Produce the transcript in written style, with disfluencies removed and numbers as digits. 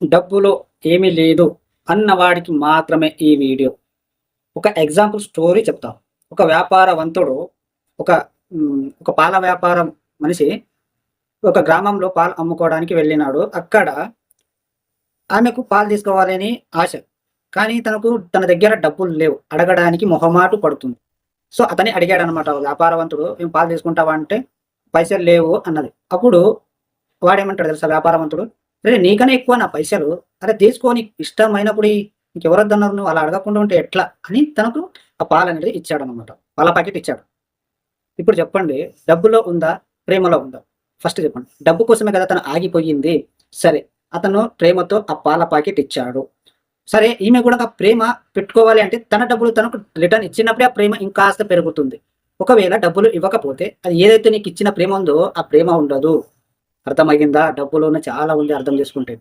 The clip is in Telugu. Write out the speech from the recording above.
డబ్బులో ఏమీ లేదు అన్నవాడికి మాత్రమే ఈ వీడియో. ఒక ఎగ్జాంపుల్ స్టోరీ చెప్తాను. ఒక వ్యాపారవంతుడు ఒక ఒక పాల వ్యాపారం మనిషి ఒక గ్రామంలో పాలు అమ్ముకోవడానికి వెళ్ళినాడు. అక్కడ ఆమెకు పాలు తీసుకోవాలని ఆశ. కానీ తన దగ్గర డబ్బులు లేవు. అడగడానికి మొహమాట పడుతుంది. సో, అతన్ని అడిగాడనమాట వ్యాపారవంతుడు. "ఏం పాలు తీసుకుంటావా?" అంటే, "పైసలు లేవు" అన్నది. అప్పుడు వాడేమంటాడు తెలుసా వ్యాపారవంతుడు, "అరె! నీకన్నా ఎక్కువ నా పైసలు. అరె! తీసుకో నీకు ఇష్టమైనప్పుడు నీకెవరొద్దన్నారు నువ్వు అలా అడగకుండా ఉంటే ఎట్లా?" అని తనకు ఆ పాలనేది ఇచ్చాడనమాట. పాల ప్యాకెట్ ఇచ్చాడు. ఇప్పుడు చెప్పండి, డబ్బులో ఉందా? ప్రేమలో ఉందా? ఫస్ట్ చెప్పండి. డబ్బు కోసమే కదా తను ఆగిపోయింది. సరే, అతను ప్రేమతో ఆ పాల ప్యాకెట్ ఇచ్చాడు. సరే, ఈమె కూడా ఆ ప్రేమ పెట్టుకోవాలి అంటే తన డబ్బులు తనకు రిటర్న్ ఇచ్చినప్పుడే ఆ ప్రేమ ఇంకాస్త పెరుగుతుంది. ఒకవేళ డబ్బులు ఇవ్వకపోతే అది ఏదైతే నీకిచ్చిన ప్రేమ ఉందో ఆ ప్రేమ ఉండదు. అర్థమయ్యిందా? డబ్బులోనే చాలా ఉంది అర్థం చేసుకుంటే.